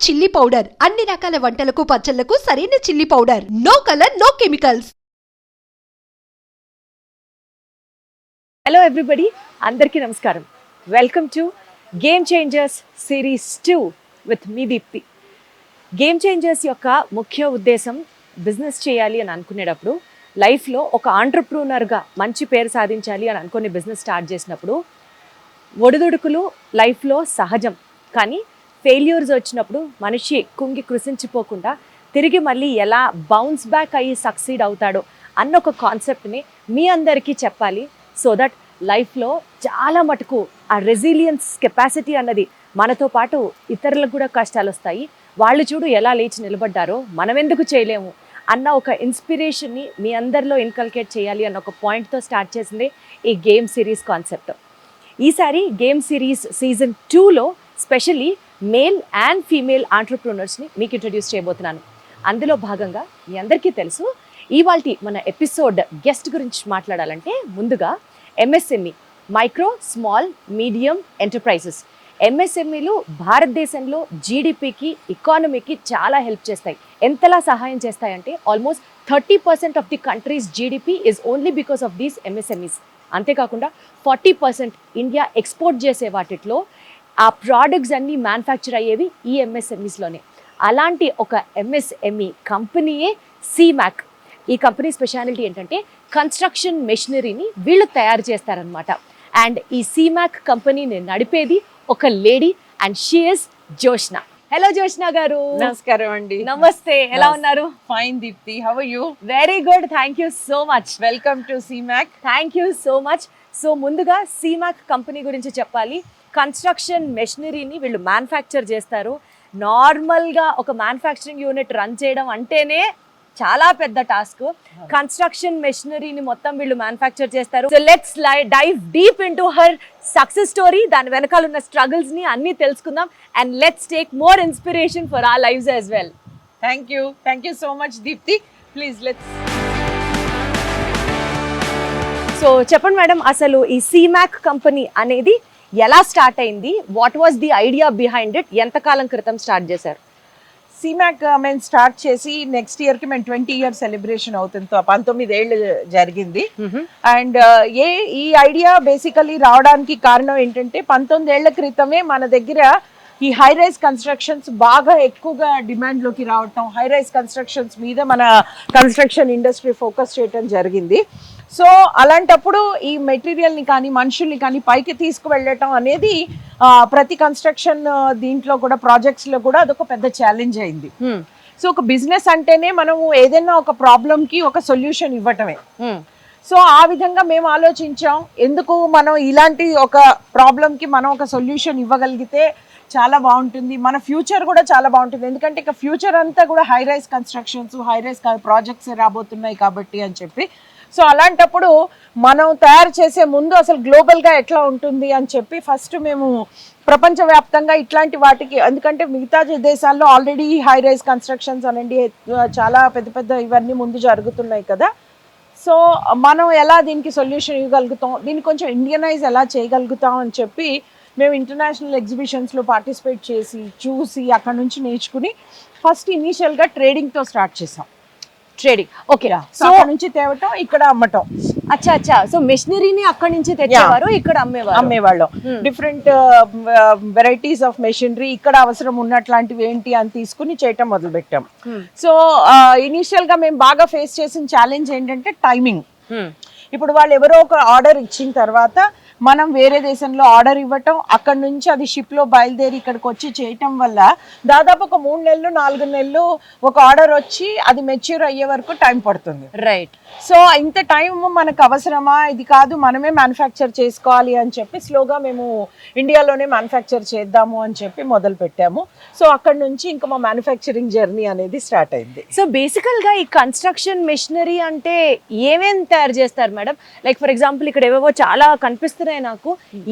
Chilli powder అన్ని రకాల వంటలకు పచ్చళ్లకు సరైన chilli powder. No colour no chemicals. Hello everybody, అందరికీ నమస్కారం. Welcome to game changers series 2 with me Deepthi. Game changers యొక్క ముఖ్య ఉద్దేశం బిజినెస్ చేయాలి అని అనుకునేటప్పుడు, లైఫ్లో ఒక ఆంటర్ప్రూనర్గా మంచి పేరు సాధించాలి అని అనుకుని బిజినెస్ స్టార్ట్ చేసినప్పుడు ఒడిదుడుకులు లైఫ్లో సహజం. కానీ ఫెయిల్యూర్స్ వచ్చినప్పుడు మనిషి కుంగి కృషించిపోకుండా తిరిగి మళ్ళీ ఎలా బౌన్స్ బ్యాక్ అయ్యి సక్సీడ్ అవుతాడో అన్న ఒక కాన్సెప్ట్ని మీ అందరికీ చెప్పాలి. సో దట్ లైఫ్లో చాలా మటుకు ఆ రెసిలియన్స్ కెపాసిటీ అన్నది మనతో పాటు ఇతరులకు కూడా కష్టాలు వస్తాయి, వాళ్ళు చూడు ఎలా లేచి నిలబడ్డారో మనం ఎందుకు చేయలేము అన్న ఒక ఇన్స్పిరేషన్ని మీ అందరిలో ఇన్కల్కేట్ చేయాలి అన్న ఒక పాయింట్తో స్టార్ట్ చేసింది ఈ గేమ్ సిరీస్ కాన్సెప్ట్. ఈసారి గేమ్ సిరీస్ సీజన్ 2లో స్పెషల్లీ మేల్ అండ్ ఫీమేల్ ఆంటర్ప్రూనర్స్ని మీకు ఇంట్రడ్యూస్ చేయబోతున్నాను. అందులో భాగంగా మీ అందరికీ తెలుసు, ఇవాల్టి మన ఎపిసోడ్ గెస్ట్ గురించి మాట్లాడాలంటే ముందుగా MSME, micro small medium enterprises. ఎంఎస్ఎంఈలు భారతదేశంలో జీడిపికి, ఎకానమీకి చాలా హెల్ప్ చేస్తాయి. ఎంతలా సహాయం చేస్తాయంటే almost 30% of the country's GDP is only because of these MSMEs. అంతేకాకుండా 40% ఇండియా ఎక్స్పోర్ట్ చేసే వాటిలో ఆ ప్రోడక్ట్స్ అన్నీ మ్యానుఫ్యాక్చర్ అయ్యేవి ఈ ఎంఎస్ఎంఈస్లోనే. అలాంటి ఒక ఎంఎస్ఎంఈ కంపెనీయే సీమాక్. ఈ కంపెనీ స్పెషాలిటీ ఏంటంటే కన్స్ట్రక్షన్ మెషినరీని వీళ్ళు తయారు చేస్తారనమాట. అండ్ ఈ సీమాక్ కంపెనీని నడిపేది ఒక lady and she is Joshna. Hello Joshna గారు. నమస్కారం అండి. నమస్తే, ఎలా ఉన్నారు? Fine Deepti, how are you? Very good, thank you so much. Welcome to Seemac. Thank you so much. So ముందుగా సీమాక్ కంపెనీ గురించి చెప్పాలి. కన్స్ట్రక్షన్ మెషినరీని వీళ్ళు మ్యానుఫ్యాక్చర్ చేస్తారు. నార్మల్గా ఒక మ్యానుఫ్యాక్చరింగ్ యూనిట్ రన్ చేయడం అంటేనే చాలా పెద్ద టాస్క్. కన్స్ట్రక్షన్ మెషినరీని మొత్తం వీళ్ళు మ్యానుఫ్యాక్చర్ చేస్తారు. So let's dive deep into her success story. దాని వెనకాల ఉన్న స్ట్రగుల్స్ ని అన్ని తెలుసుకుందాం. And let's take more inspiration for our lives as well. Thank you so much Deepthi. Please let's. So చెప్పండి మేడం, అసలు ఈ సీమాక్ కంపెనీ అనేది ఎలా స్టార్ట్ అయింది? What was the idea behind it? ఎంతకాలం క్రితం స్టార్ట్ చేశారు? సీమాక్ మేము స్టార్ట్ చేసి నెక్స్ట్ ఇయర్కి మేము 20 ఇయర్స్ సెలబ్రేషన్ అవుతుంది. 19 ఏళ్ళు జరిగింది. అండ్ ఈ ఐడియా బేసికలీ రావడానికి కారణం ఏంటంటే 19 ఏళ్ల క్రితమే మన దగ్గర ఈ హై రైజ్ కన్స్ట్రక్షన్స్ బాగా ఎక్కువగా డిమాండ్లోకి రావటం, హై రైజ్ కన్స్ట్రక్షన్స్ మీద మన కన్స్ట్రక్షన్ ఇండస్ట్రీ ఫోకస్ చేయటం జరిగింది. సో అలాంటప్పుడు ఈ మెటీరియల్ని కానీ మనుషుల్ని కానీ పైకి తీసుకువెళ్ళటం అనేది ప్రతి కన్స్ట్రక్షన్ దీంట్లో కూడా ప్రాజెక్ట్స్లో కూడా అదొక పెద్ద ఛాలెంజ్ అయింది. సో ఒక బిజినెస్ అంటేనే మనము ఏదైనా ఒక ప్రాబ్లంకి ఒక సొల్యూషన్ ఇవ్వటమే. సో ఆ విధంగా మేము ఆలోచించాం, ఎందుకు మనం ఇలాంటి ఒక ప్రాబ్లంకి మనం ఒక సొల్యూషన్ ఇవ్వగలిగితే చాలా బాగుంటుంది, మన ఫ్యూచర్ కూడా చాలా బాగుంటుంది. ఎందుకంటే ఇక ఫ్యూచర్ అంతా కూడా high rise constructions, high rise projects రాబోతున్నాయి కాబట్టి అని చెప్పి. సో అలాంటప్పుడు మనం తయారు చేసే ముందు అసలు గ్లోబల్గా ఎట్లా ఉంటుంది అని చెప్పి ఫస్ట్ మేము ప్రపంచవ్యాప్తంగా ఇట్లాంటి వాటికి, ఎందుకంటే మిగతా దేశాల్లో ఆల్రెడీ హై రైజ్ కన్స్ట్రక్షన్స్ అనండి చాలా పెద్ద పెద్ద ఇవన్నీ ముందు జరుగుతున్నాయి కదా. సో మనం ఎలా దీనికి సొల్యూషన్ ఇవ్వగలుగుతాం, దీన్ని కొంచెం ఇండియనైజ్ ఎలా చేయగలుగుతాం అని చెప్పి మేము ఇంటర్నేషనల్ ఎగ్జిబిషన్స్లో పార్టిసిపేట్ చేసి చూసి అక్కడ నుంచి నేర్చుకుని ఫస్ట్ ఇనీషియల్గా ట్రేడింగ్తో స్టార్ట్ చేసాం. Trading, okay. సో అక్కడ నుంచి తేవటం, ఇక్కడ అమ్మటం. అచ్చా. సో మెషినరీని అక్కడి నుంచి తెచ్చేవారు, ఇక్కడ అమ్మేవాళ్ళం. డిఫరెంట్ వెరైటీస్ ఆఫ్ మెషినరీ ఇక్కడ అవసరం ఉన్నట్లాంటివి ఏంటి అని తీసుకుని చేయటం మొదలు పెట్టాం. సో ఇనీషియల్ గా మేము బాగా ఫేస్ చేసిన ఛాలెంజ్ ఏంటంటే టైమింగ్. ఇప్పుడు వాళ్ళు ఎవరో ఒక ఆర్డర్ ఇచ్చిన తర్వాత మనం వేరే దేశంలో ఆర్డర్ ఇవ్వటం, అక్కడ నుంచి అది షిప్లో బయలుదేరి ఇక్కడికి వచ్చి చేయటం వల్ల దాదాపు ఒక 3 నెలలు 4 నెలలు ఒక ఆర్డర్ వచ్చి అది మెచ్యూర్ అయ్యే వరకు టైం పడుతుంది. రైట్. సో ఇంత టైం మనకు అవసరమా, ఇది కాదు మనమే మ్యానుఫ్యాక్చర్ చేసుకోవాలి అని చెప్పి స్లోగా మేము ఇండియాలోనే మ్యానుఫ్యాక్చర్ చేద్దాము అని చెప్పి మొదలు పెట్టాము. సో అక్కడ నుంచి ఇంకా మా మ్యానుఫ్యాక్చరింగ్ జర్నీ అనేది స్టార్ట్ అయింది. సో బేసికల్గా ఈ కన్స్ట్రక్షన్ మెషినరీ అంటే ఏమేమి తయారు చేస్తారు మేడం? లైక్ ఫర్ ఎగ్జాంపుల్ ఇక్కడ ఏవేవో చాలా కనిపిస్తున్నాయి నాకు.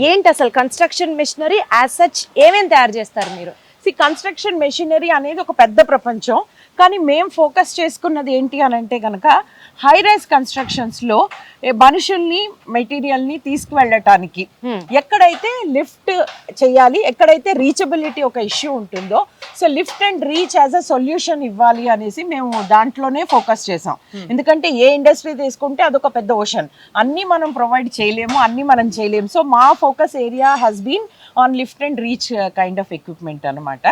ఏంటి అసలు కన్స్ట్రక్షన్ మెషినరీ యాజ్ సచ్ ఏమేమి తయారు చేస్తారు మీరు? కన్స్ట్రక్షన్ మెషినరీ అనేది ఒక పెద్ద ప్రపంచం. కానీ మేము ఫోకస్ చేసుకున్నది ఏంటి అని అంటే కనుక హై రైజ్ కన్స్ట్రక్షన్స్లో మనుషుల్ని మెటీరియల్ని తీసుకువెళ్ళటానికి ఎక్కడైతే లిఫ్ట్ చేయాలి, ఎక్కడైతే రీచబిలిటీ ఒక ఇష్యూ ఉంటుందో, so lift and reach as a solution ఇవ్వాలి అనేసి మేము దాంట్లోనే ఫోకస్ చేసాం. ఎందుకంటే ఏ ఇండస్ట్రీ తీసుకుంటే అదొక పెద్ద ఓషన్, అన్నీ మనం ప్రొవైడ్ చేయలేము, అన్నీ మనం చేయలేము. సో మా focus area has been on lift and reach kind of equipment అనమాట.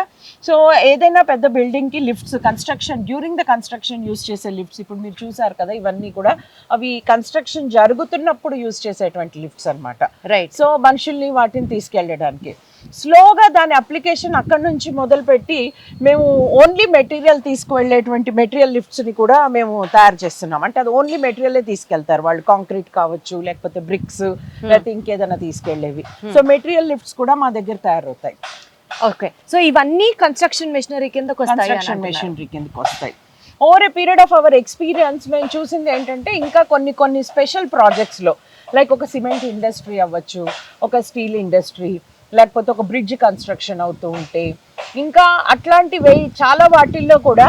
సో ఏదైనా పెద్ద బిల్డింగ్కి lifts construction, during the construction use చేసే లిఫ్ట్స్, ఇప్పుడు మీరు చూసారు కదా ఇవన్నీ కూడా అవి కన్స్ట్రక్షన్ జరుగుతున్నప్పుడు యూస్ చేసేటువంటి లిఫ్ట్స్ అనమాట. రైట్. సో మనుషుల్ని వాటిని తీసుకెళ్ళడానికి స్లోగా దాని అప్లికేషన్ అక్కడ నుంచి మొదలుపెట్టి మేము ఓన్లీ మెటీరియల్ తీసుకువెళ్ళేటువంటి మెటీరియల్ లిఫ్ట్స్ని కూడా మేము తయారు చేస్తున్నాం. అంటే అది ఓన్లీ మెటీరియలే తీసుకెళ్తారు వాళ్ళు, కాంక్రీట్ కావచ్చు, లేకపోతే బ్రిక్స్, లేకపోతే ఇంకేదైనా తీసుకెళ్లేవి. సో మెటీరియల్ లిఫ్ట్స్ కూడా మా దగ్గర తయారవుతాయి. ఓకే, సో ఇవన్నీ కన్స్ట్రక్షన్ మెషినరీ కిందకి వస్తాయి. కన్స్ట్రక్షన్ మెషినరీ కిందకి వస్తాయి. Over a period of our experience మేము చూసింది ఏంటంటే ఇంకా కొన్ని స్పెషల్ ప్రాజెక్ట్స్లో, లైక్ ఒక సిమెంట్ ఇండస్ట్రీ అవ్వచ్చు, ఒక స్టీల్ ఇండస్ట్రీ, లేకపోతే ఒక బ్రిడ్జ్ కన్స్ట్రక్షన్ అవుతూ ఉంటే, ఇంకా అట్లాంటివి చాలా వాటిల్లో కూడా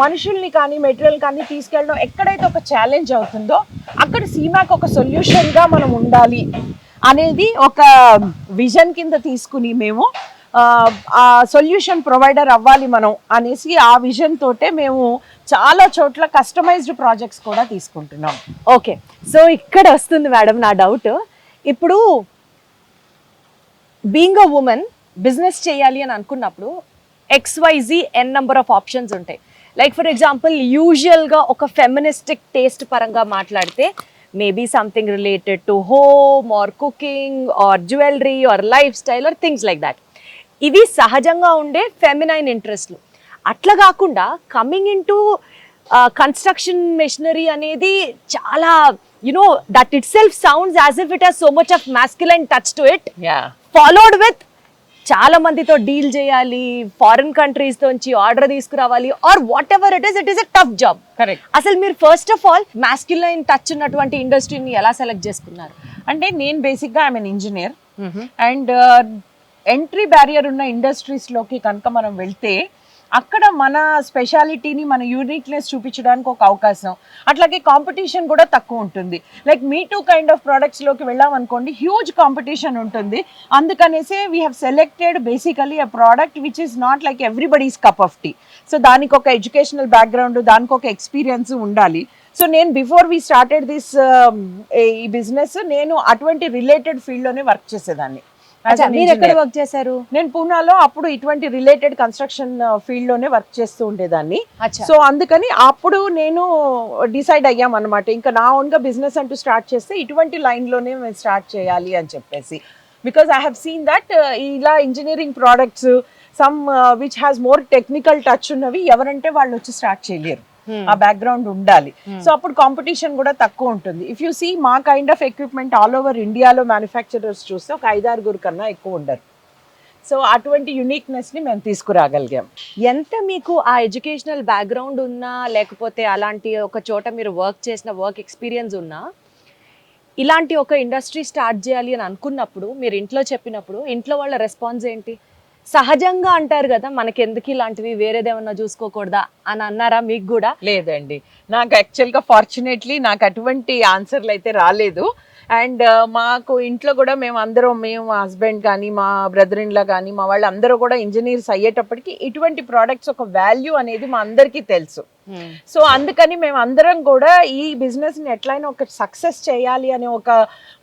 మనుషుల్ని కానీ మెటీరియల్ కానీ తీసుకెళ్ళడం ఎక్కడైతే ఒక ఛాలెంజ్ అవుతుందో అక్కడ సీమాక్ ఒక సొల్యూషన్గా మనం ఉండాలి అనేది ఒక విజన్ కింద తీసుకుని మేము ఆ సొల్యూషన్ ప్రొవైడర్ అవ్వాలి మనం అనేసి ఆ విజన్ తోటే మేము చాలా చోట్ల కస్టమైజ్డ్ ప్రాజెక్ట్స్ కూడా తీసుకుంటున్నాం. ఓకే, సో ఇక్కడ వస్తుంది మేడం నా డౌట్. ఇప్పుడు బీయింగ్ అ ఉమెన్ బిజినెస్ చేయాలి అని అనుకున్నప్పుడు XYZ n number of options ఉంటాయి. లైక్ ఫర్ ఎగ్జాంపుల్ యూజువల్గా ఒక ఫెమినిస్టిక్ టేస్ట్ పరంగా మాట్లాడితే maybe something related to home or cooking or jewellery or lifestyle or things like that. ఇవి సహజంగా ఉండే ఫెమినైన్ ఇంట్రెస్ట్లు. అట్లా కాకుండా coming into construction machinery అనేది చాలా you know that itself sounds as if it has so much of masculine touch to it, followed with చాలా మందితో డీల్ చేయాలి, ఫారిన్ కంట్రీస్ తోంచి ఆర్డర్ తీసుకురావాలి, or whatever it is a tough job. Correct. అసలు మీరు first of all masculine touch ఉన్నటువంటి ఇండస్ట్రీని ఎలా సెలెక్ట్ చేసుకున్నారు? అంటే నేను బేసిక్గా I'm an engineer and entry barrier ఉన్న ఇండస్ట్రీస్లోకి కనుక మనం వెళ్తే అక్కడ మన స్పెషాలిటీని, మన యూనిక్నెస్ చూపించడానికి ఒక అవకాశం, అట్లాగే కాంపిటీషన్ కూడా తక్కువ ఉంటుంది. Like me too kind of ప్రోడక్ట్స్లోకి వెళ్ళామనుకోండి, హ్యూజ్ కాంపిటీషన్ ఉంటుంది. అందుకనేసే we have selected basically a product which is not like everybody's cup of tea. So దానికి ఒక ఎడ్యుకేషనల్ బ్యాక్గ్రౌండ్, దానికి ఒక ఎక్స్పీరియన్స్ ఉండాలి. సో నేను బిఫోర్ వీ స్టార్టెడ్ దిస్ ఈ బిజినెస్, నేను అటువంటి రిలేటెడ్ ఫీల్డ్లోనే వర్క్ చేసేదాన్ని. మీరు ఎక్కడ వర్క్ చేశారు? నేను పూనాలో అప్పుడు ఇటువంటి రిలేటెడ్ కన్స్ట్రక్షన్ ఫీల్డ్ లోనే వర్క్ చేస్తూ ఉండేదాన్ని. సో అందుకని అప్పుడు నేను డిసైడ్ అయ్యాం అనమాట, ఇంకా నా ఓన్ గా బిజినెస్ అంటూ స్టార్ట్ చేస్తే ఇటువంటి లైన్ లోనే మేము స్టార్ట్ చేయాలి అని చెప్పేసి. Because I have seen that ఇలా engineering products some which has more technical touch ఉన్నవి ఎవరంటే వాళ్ళు వచ్చి స్టార్ట్ చేయలేరు, ఆ బ్యాక్గ్రౌండ్ ఉండాలి. సో అప్పుడు కాంపిటీషన్ కూడా తక్కువ ఉంటుంది. ఇఫ్ యూ సీ మా kind of equipment all over ఇండియాలో మ్యానుఫ్యాక్చరర్స్ చూస్తే ఒక 5-6 కన్నా ఎక్కువ ఉండరు. సో అటువంటి యునిక్నెస్ని మేము తీసుకురాగలిగాం. ఎంత మీకు ఆ ఎడ్యుకేషనల్ బ్యాక్గ్రౌండ్ ఉన్నా, లేకపోతే అలాంటి ఒక చోట మీరు వర్క్ చేసిన వర్క్ ఎక్స్పీరియన్స్ ఉన్నా, ఇలాంటి ఒక ఇండస్ట్రీ స్టార్ట్ చేయాలి అని అనుకున్నప్పుడు మీరు ఇంట్లో చెప్పినప్పుడు ఇంట్లో వాళ్ళ రెస్పాన్స్ ఏంటి? సహజంగా అంటారు కదా, మనకి ఎందుకు ఇలాంటివి, వేరేదేమన్నా చూసుకోకూడదా అని అన్నారా మీకు కూడా? లేదండి, నాకు యాక్చువల్గా ఫార్చునేట్లీ నాకు అటువంటి ఆన్సర్లు అయితే రాలేదు. అండ్ మాకు ఇంట్లో కూడా మేము మా హస్బెండ్ కానీ, మా బ్రదర్ ఇన్ లా కానీ, మా వాళ్ళు అందరూ కూడా ఇంజనీర్స్ అయ్యేటప్పటికి ఇటువంటి ప్రోడక్ట్స్ ఒక వాల్యూ అనేది మా అందరికీ తెలుసు. సో అందుకని మేము అందరం కూడా ఈ బిజినెస్ని ఎట్లయినా ఒక సక్సెస్ చేయాలి అనే ఒక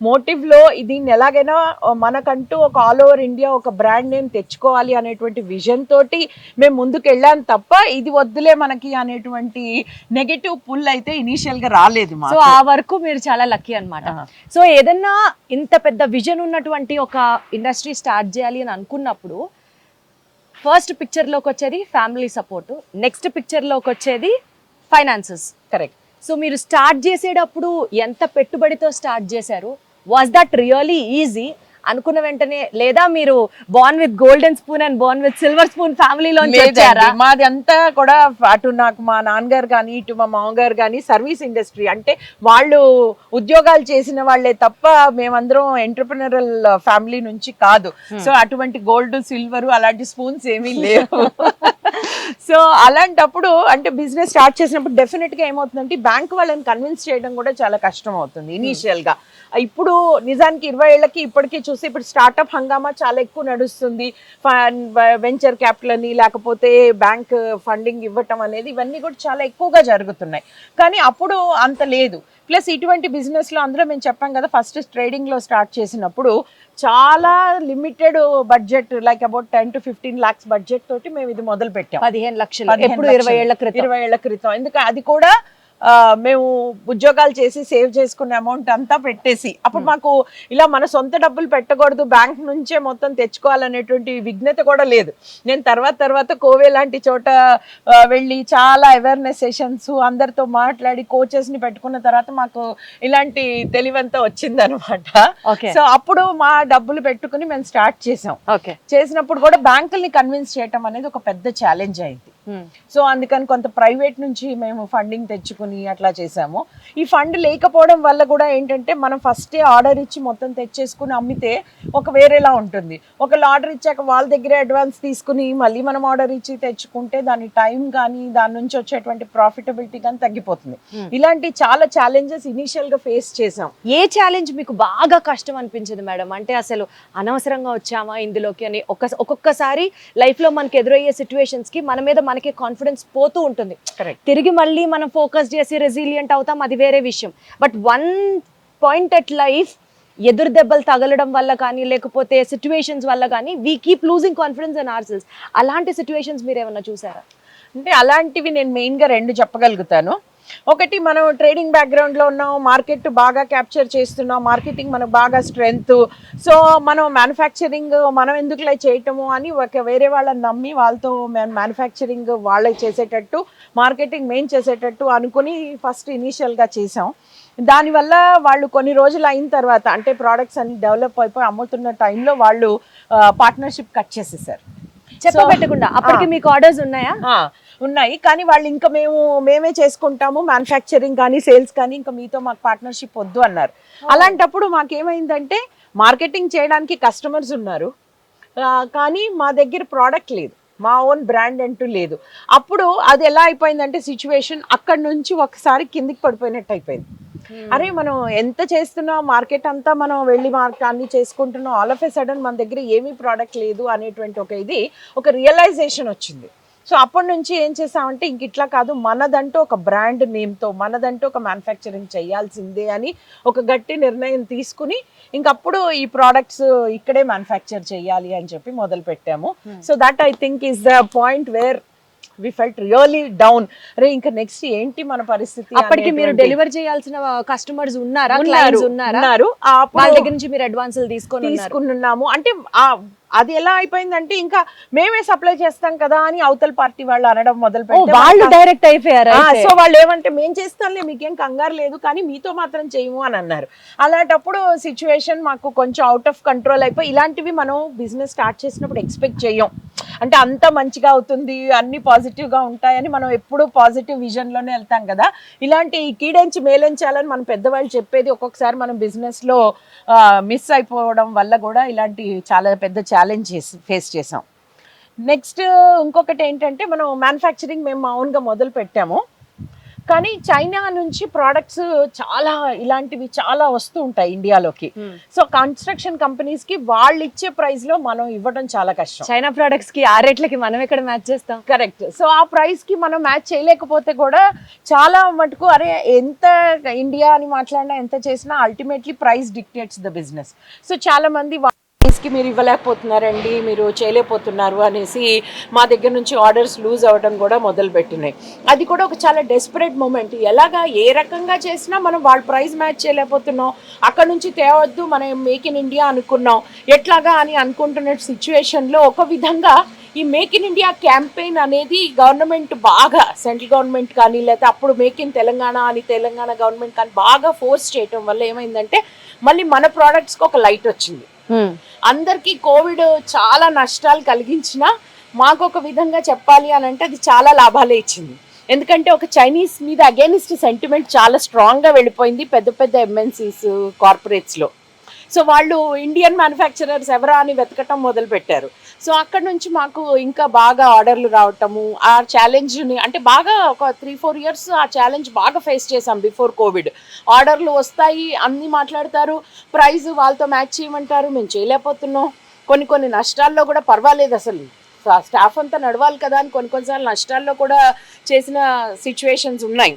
మోటివ్లో దీన్ని ఎలాగైనా మనకంటూ ఒక ఆల్ ఓవర్ ఇండియా ఒక బ్రాండ్ నేమ్ తెచ్చుకోవాలి అనేటువంటి విజన్ తోటి మేము ముందుకు వెళ్ళాం తప్ప ఇది వద్దులే మనకి అనేటువంటి నెగటివ్ పుల్ అయితే ఇనీషియల్గా రాలేదు. సో ఆ వరకు మీరు చాలా లక్కీ అన్నమాట. సో ఏదన్నా ఇంత పెద్ద విజన్ ఉన్నటువంటి ఒక ఇండస్ట్రీ స్టార్ట్ చేయాలి అని అనుకున్నప్పుడు ఫస్ట్ పిక్చర్లోకి వచ్చేది ఫ్యామిలీ సపోర్ట్, నెక్స్ట్ పిక్చర్లోకి వచ్చేది ఫైనాన్సెస్. కరెక్ట్. సో మీరు స్టార్ట్ చేసేటప్పుడు ఎంత పెట్టుబడితో స్టార్ట్ చేశారు? వాజ్ దట్ రియలీ ఈజీ అనుకున్న వెంటనే, లేదా మీరు Born with golden spoon and Born with silver spoon ఫ్యామిలీలో వచ్చారా? మాది అంతా కూడా అటు నాకు మా నాన్నగారు కానీ ఇటు మా మామగారు కానీ సర్వీస్ ఇండస్ట్రీ, అంటే వాళ్ళు ఉద్యోగాలు చేసిన వాళ్ళే తప్ప మేమందరం ఎంటర్ప్రినరల్ ఫ్యామిలీ నుంచి కాదు. సో అటువంటి గోల్డ్ సిల్వర్ అలాంటి స్పూన్స్ ఏమీ లేవు. సో అలాంటప్పుడు అంటే బిజినెస్ స్టార్ట్ చేసినప్పుడు డెఫినెట్గా ఏమవుతుందంటే బ్యాంక్ వాళ్ళని కన్విన్స్ చేయడం కూడా చాలా కష్టం అవుతుంది ఇనీషియల్గా. ఇప్పుడు నిజానికి 20 ఏళ్ళకి ఇప్పటికీ చూస్తే ఇప్పుడు స్టార్టప్ హంగామా చాలా ఎక్కువ నడుస్తుంది. వెంచర్ క్యాపిటల్ అని లేకపోతే బ్యాంక్ ఫండింగ్ ఇవ్వటం అనేది ఇవన్నీ కూడా చాలా ఎక్కువగా జరుగుతున్నాయి. కానీ అప్పుడు అంత లేదు. ప్లస్ ఇటువంటి బిజినెస్లో అందులో మేము చెప్పాం కదా, ఫస్ట్ ట్రేడింగ్లో స్టార్ట్ చేసినప్పుడు చాలా limited budget, like about 10 to 15 lakhs budget తోటి మేము ఇది మొదలు పెట్టాం. 15 లక్షలు ఎప్పుడు 20 ఏళ్ల క్రితం. ఎందుకంటే అది కూడా మేము ఉద్యోగాలు చేసి సేవ్ చేసుకున్న అమౌంట్ అంతా పెట్టేసి, అప్పుడు మాకు ఇలా మన సొంత డబ్బులు పెట్టకూడదు, బ్యాంక్ నుంచే మొత్తం తెచ్చుకోవాలనేటువంటి విఘ్నత కూడా లేదు. నేను తర్వాత కోవే లాంటి చోట వెళ్ళి చాలా అవేర్నెస్ సెషన్స్ అందరితో మాట్లాడి కోచెస్ని పెట్టుకున్న తర్వాత మాకు ఇలాంటి తెలివంతా వచ్చిందనమాట. సో అప్పుడు మా డబ్బులు పెట్టుకుని మేము స్టార్ట్ చేసాం. చేసినప్పుడు కూడా బ్యాంకుల్ని కన్విన్స్ చేయటం అనేది ఒక పెద్ద ఛాలెంజ్ అయింది. సో అందుకని కొంత ప్రైవేట్ నుంచి మేము ఫండింగ్ తెచ్చుకుని అట్లా చేసాము. ఈ ఫండ్ లేకపోవడం వల్ల కూడా ఏంటంటే మనం ఫస్టే ఆర్డర్ ఇచ్చి మొత్తం తెచ్చేసుకుని అమ్మితే ఒక వేరేలా ఉంటుంది. ఒకళ్ళు ఆర్డర్ ఇచ్చాక వాళ్ళ దగ్గరే అడ్వాన్స్ తీసుకుని మళ్ళీ మనం ఆర్డర్ ఇచ్చి తెచ్చుకుంటే దాని టైం కానీ దాని నుంచి వచ్చేటువంటి ప్రాఫిటబిలిటీ కానీ తగ్గిపోతుంది. ఇలాంటి చాలా ఛాలెంజెస్ ఇనిషియల్ గా ఫేస్ చేసాం. ఏ ఛాలెంజ్ మీకు బాగా కష్టం అనిపించింది మేడం? అంటే అసలు అనవసరంగా వచ్చామా ఇందులోకి అని ఒక్కొక్కసారి లైఫ్ లో మనకి ఎదురయ్యే సిచ్యువేషన్స్ కి మన మీద మనకి కాన్ఫిడెన్స్ పోతూ ఉంటుంది. తిరిగి మళ్ళీ మనం ఫోకస్ చేసి రెసిలియంట్ అవుతాం, అది వేరే విషయం. But one point at life ఎదురు దెబ్బలు తగలడం వల్ల కానీ లేకపోతే సిచ్యువేషన్స్ వల్ల కానీ we keep losing confidence in our cells. అలాంటి సిచ్యువేషన్స్ మీరు ఏమన్నా చూసారా? అంటే అలాంటివి నేను మెయిన్గా 2 చెప్పగలుగుతాను. ఒకటి, మనం ట్రేడింగ్ బ్యాక్గ్రౌండ్లో ఉన్నాం, మార్కెట్ బాగా క్యాప్చర్ చేస్తున్నాం, మార్కెటింగ్ మనకు బాగా స్ట్రెంగ్త్. సో మనం మ్యానుఫ్యాక్చరింగ్ మనం ఎందుకులా చేయటము అని వేరే వాళ్ళని నమ్మి వాళ్ళతో మ్యానుఫ్యాక్చరింగ్ వాళ్ళే చేసేటట్టు, మార్కెటింగ్ మెయిన్ చేసేటట్టు అనుకుని ఫస్ట్ ఇనీషియల్గా చేసాం. దానివల్ల వాళ్ళు కొన్ని రోజులు అయిన తర్వాత అంటే ప్రోడక్ట్స్ అన్ని డెవలప్ అయిపోయి అమ్ముతున్న టైంలో వాళ్ళు పార్ట్నర్షిప్ కట్ చేసేసారు. చెప్పబెట్టకుండా. అప్పటికి మీకు ఆర్డర్స్ ఉన్నాయా? ఉన్నాయి, కానీ వాళ్ళు ఇంకా మేమే చేసుకుంటాము మ్యానుఫ్యాక్చరింగ్ కానీ సేల్స్ కానీ, ఇంకా మీతో మాకు పార్ట్నర్షిప్ వద్దు అన్నారు. అలాంటప్పుడు మాకేమైందంటే మార్కెటింగ్ చేయడానికి కస్టమర్స్ ఉన్నారు, కానీ మా దగ్గర ప్రోడక్ట్ లేదు, మా ఓన్ బ్రాండ్ అంటూ లేదు. అప్పుడు అది ఎలా అయిపోయిందంటే సిచ్యువేషన్ అక్కడ నుంచి ఒకసారి కిందికి పడిపోయినట్టు అయిపోయింది. అరే మనం ఎంత చేస్తున్నాం, మార్కెట్ అంతా మనం వెళ్ళి అన్ని చేసుకుంటున్నాం, ఆల్ ఆఫ్ ఎ సడన్ మన దగ్గర ఏమీ ప్రోడక్ట్ లేదు అనేటువంటి ఒక రియలైజేషన్ వచ్చింది. సో అప్పటి నుంచి ఏం చేసామంటే ఇంక ఇట్లా కాదు, మనదంటూ ఒక బ్రాండ్ నేమ్తో మనదంటూ ఒక మ్యానుఫ్యాక్చరింగ్ చేయాల్సిందే అని ఒక గట్టి నిర్ణయం తీసుకుని ఇంకప్పుడు ఈ ప్రోడక్ట్స్ ఇక్కడే మ్యానుఫ్యాక్చర్ చేయాలి అని చెప్పి మొదలు పెట్టాము. So that I think is the point where we felt really down. అరే ఇంకా నెక్స్ట్ ఏంటి మన పరిస్థితి. అప్పటికి మీరు డెలివర్ చేయాల్సిన కస్టమర్స్ ఉన్నారా? ఉన్నారు. వాళ్ళ దగ్గర నుంచి మీరు అడ్వాన్సులు తీసుకున్నాము. అంటే అది ఎలా అయిపోయిందంటే ఇంకా మేమే సప్లై చేస్తాం కదా అని అవతల పార్టీ వాళ్ళు అనడం మొదలు పెట్టారు. వాళ్ళు డైరెక్ట్ అయిపోయారు. సో వాళ్ళు ఏమంటే మేం చేస్తాంలే, మీకేం కంగారు లేదు, కానీ మీతో మాత్రం చేయము అని అన్నారు. అలాంటప్పుడు సిచ్యువేషన్ మాకు కొంచెం అవుట్ ఆఫ్ కంట్రోల్ అయిపోయి, ఇలాంటివి మనం బిజినెస్ స్టార్ట్ చేసినప్పుడు ఎక్స్పెక్ట్ చేయం. అంటే అంత మంచిగా అవుతుంది, అన్ని పాజిటివ్గా ఉంటాయని మనం ఎప్పుడూ పాజిటివ్ విజన్లోనే వెళ్తాం కదా. ఇలాంటి కీడెంచి మేలెంచాలని మన పెద్దవాళ్ళు చెప్పేది ఒక్కొక్కసారి మనం బిజినెస్లో మిస్ అయిపోవడం వల్ల కూడా ఇలాంటి చాలా పెద్ద ఛాలెంజ్ ఫేస్ చేసాం. నెక్స్ట్ ఇంకొకటి ఏంటంటే మనం మ్యానుఫ్యాక్చరింగ్ మేము ఓన్గా మొదలు పెట్టాము, కానీ చైనా నుంచి ప్రోడక్ట్స్ చాలా ఇలాంటివి చాలా వస్తూ ఉంటాయి ఇండియాలోకి. సో కన్స్ట్రక్షన్ కంపెనీస్ కి వాళ్ళు ఇచ్చే ప్రైస్ లో మనం ఇవ్వడం చాలా కష్టం. చైనా ప్రోడక్ట్స్ కి ఆ రేట్లకి మనం ఎక్కడ మ్యాచ్ చేస్తాం? కరెక్ట్. సో ఆ ప్రైస్ కి మనం మ్యాచ్ చేయలేకపోతే కూడా చాలా మటుకు అరే ఎంత ఇండియా అని మాట్లాడినా ఎంత చేసినా ultimately price dictates the business. So చాలా మంది కి మీరు ఇవ్వలేకపోతున్నారండి, మీరు చేయలేకపోతున్నారు అనేసి మా దగ్గర నుంచి ఆర్డర్స్ లూజ్ అవ్వడం కూడా మొదలు పెట్టినాయి. అది కూడా ఒక చాలా డెస్పరేట్ మూమెంట్. ఎలాగా ఏ రకంగా చేసినా మనం వాళ్ళ ప్రైస్ మ్యాచ్ చేయలేకపోతున్నాం, అక్కడ నుంచి తేవద్దు మనం మేక్ ఇన్ ఇండియా అనుకున్నాం, ఎట్లాగా అని అనుకుంటున్న సిచ్యువేషన్లో ఒక విధంగా ఈ మేక్ ఇన్ ఇండియా క్యాంపెయిన్ అనేది గవర్నమెంట్ బాగా, సెంట్రల్ గవర్నమెంట్ కానీ లేకపోతే అప్పుడు మేక్ ఇన్ తెలంగాణ అని తెలంగాణ గవర్నమెంట్ కానీ బాగా ఫోర్స్ చేయటం వల్ల ఏమైందంటే మళ్ళీ మన ప్రోడక్ట్స్కి ఒక లైట్ వచ్చింది. అందరికీ కోవిడ్ చాలా నష్టాలు కలిగించినా మాకు ఒక విధంగా చెప్పాలి అని అంటే అది చాలా లాభాలే ఇచ్చింది. ఎందుకంటే ఒక చైనీస్ మీద అగైనిస్ట్ సెంటిమెంట్ చాలా స్ట్రాంగ్గా వెళ్ళిపోయింది పెద్ద పెద్ద ఎంఎన్సీస్ కార్పొరేట్స్లో. సో వాళ్ళు ఇండియన్ మ్యానుఫ్యాక్చరర్స్ ఎవరా అని వెతకటం మొదలు పెట్టారు. సో అక్కడ నుంచి మాకు ఇంకా బాగా ఆర్డర్లు రావటము, ఆ ఛాలెంజ్ని అంటే బాగా ఒక 3-4 ఇయర్స్ ఆ ఛాలెంజ్ బాగా ఫేస్ చేసాం బిఫోర్ కోవిడ్. ఆర్డర్లు వస్తాయి, అన్నీ మాట్లాడతారు, ప్రైస్ వాళ్ళతో మ్యాచ్ చేయమంటారు, మేము చేయలేకపోతున్నాం. కొన్ని నష్టాల్లో కూడా పర్వాలేదు, అసలు స్టాఫ్ అంతా నడవాలి కదా అని కొన్నిసార్లు నష్టాల్లో కూడా చేసిన సిచ్యువేషన్స్ ఉన్నాయి.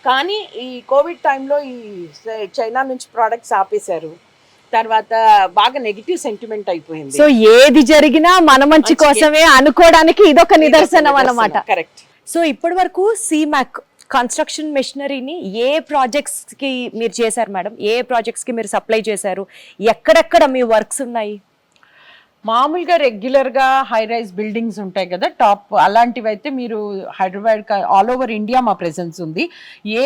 కానీ ఈ కోవిడ్ టైంలో ఈ చైనా నుంచి ప్రోడక్ట్స్ ఆపేశారు, తర్వాత బాగా నెగిటివ్ సెంటిమెంట్ అయిపోయింది. సో ఏది జరిగినా మన మంచి కోసమే అనుకోవడానికి ఇదొక నిదర్శనం అన్నమాట. కరెక్ట్. సో ఇప్పటి వరకు సీమాక్ కన్స్ట్రక్షన్ మెషినరీని ఏ ప్రాజెక్ట్స్కి మీరు చేశారు మేడం? ఏ ప్రాజెక్ట్స్కి మీరు సప్లై చేశారు? ఎక్కడెక్కడ మీ వర్క్స్ ఉన్నాయి? మామూలుగా రెగ్యులర్గా హై రైజ్ బిల్డింగ్స్ ఉంటాయి కదా టాప్, అలాంటివి అయితే మీరు హైదరాబాద్ ఆల్ ఓవర్ ఇండియా మా ప్రెసెన్స్ ఉంది. ఏ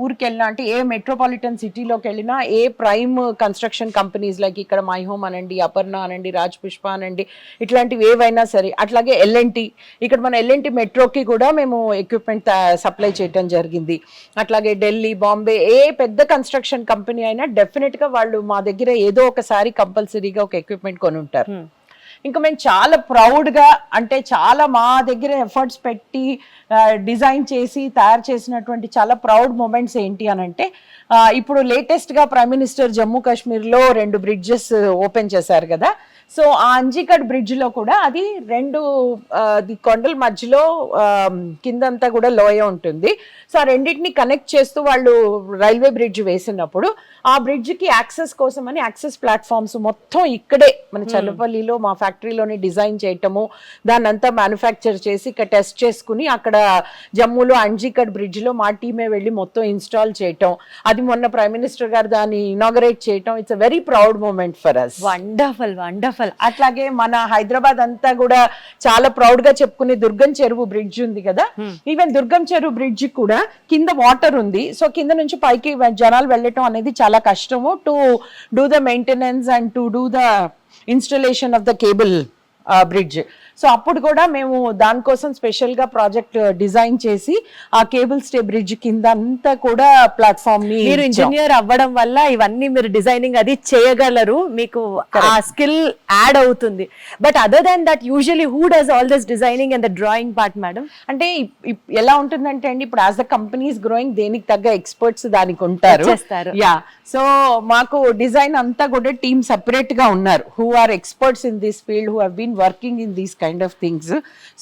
ఊరికి వెళ్ళినా అంటే ఏ మెట్రోపాలిటన్ సిటీలోకి వెళ్ళినా ఏ ప్రైమ్ కన్స్ట్రక్షన్ కంపెనీస్ లైక్ ఇక్కడ మై హోమ్ అనండి, అపర్ణ అనండి, రాజ్ పుష్ప అనండి, ఇట్లాంటివి ఏవైనా సరే, అట్లాగే ఎల్ఎన్టీ, ఇక్కడ మన ఎల్ఎన్టీ మెట్రోకి కూడా మేము ఎక్విప్మెంట్ సప్లై చేయడం జరిగింది. అట్లాగే ఢిల్లీ, బాంబే, ఏ పెద్ద కన్స్ట్రక్షన్ కంపెనీ అయినా డెఫినెట్గా వాళ్ళు మా దగ్గర ఏదో ఒకసారి కంపల్సరీగా ఒక ఎక్విప్మెంట్ కొని ఉంటారు. ఇంకా మేము చాలా ప్రౌడ్గా, అంటే చాలా మా దగ్గర ఎఫర్ట్స్ పెట్టి డిజైన్ చేసి తయారు చేసినటువంటి చాలా ప్రౌడ్ మూమెంట్స్ ఏంటి అని అంటే, ఇప్పుడు లేటెస్ట్గా ప్రైమ్ మినిస్టర్ జమ్మూ కాశ్మీర్లో 2 బ్రిడ్జెస్ ఓపెన్ చేశారు కదా. సో ఆ అంజికట్ బ్రిడ్జ్లో కూడా అది 2 కొండల మధ్యలో కిందంతా కూడా లోయ ఉంటుంది. సో ఆ రెండింటిని కనెక్ట్ చేస్తూ వాళ్ళు రైల్వే బ్రిడ్జ్ వేసినప్పుడు ఆ బ్రిడ్జ్కి యాక్సెస్ కోసమని యాక్సెస్ ప్లాట్ఫామ్స్ మొత్తం ఇక్కడే మన చల్లపల్లిలో మా ఫ్యాక్టరీలోనే డిజైన్ చేయటము, దాన్ని అంతా మ్యానుఫ్యాక్చర్ చేసి ఇక్కడ టెస్ట్ చేసుకుని అక్కడ జమ్మూలో అంజికట్ బ్రిడ్జ్లో మా టీమే వెళ్ళి మొత్తం ఇన్స్టాల్ చేయటం, అది మొన్న ప్రైమ్ మినిస్టర్ గారు దాన్ని ఇనాగరేట్ చేయటం. It's a very proud moment for us. Wonderful wonderful. అట్లాగే మన హైదరాబాద్ అంతా కూడా చాలా ప్రౌడ్ గా చెప్పుకునే దుర్గం చెరువు బ్రిడ్జ్ ఉంది కదా, ఈవెన్ దుర్గం చెరువు బ్రిడ్జ్ కూడా కింద వాటర్ ఉంది. సో కింద నుంచి పైకి జనాలు వెళ్ళటం అనేది చాలా కష్టము, to do the maintenance and to do the installation of the cable bridge. So అప్పుడు కూడా మేము దానికోసం స్పెషల్గా ప్రాజెక్ట్ డిజైన్ చేసి ఆ కేబుల్ స్టే బ్రిడ్జ్ కింద అంతా కూడా ప్లాట్ఫామ్ ని, మీరు ఇంజనీర్ అవ్వడం వల్ల ఇవన్నీ మీరు డిజైనింగ్ అది చేయగలరు, మీకు ఆ స్కిల్ యాడ్ అవుతుంది. But other than that usually who does all this designing and the drawing part madam? అంటే ఎలా ఉంటుందంటే అండి, ఇప్పుడు యాజ్ ద కంపెనీస్ గ్రోయింగ్ దేనికి తగ్గ ఎక్స్పర్ట్స్ దానికి ఉంటారు. యా, సో మాకు డిజైన్ అంతా కూడా టీమ్ సెపరేట్ గా ఉన్నారు, who are experts in this field, who have been working in these kind of things.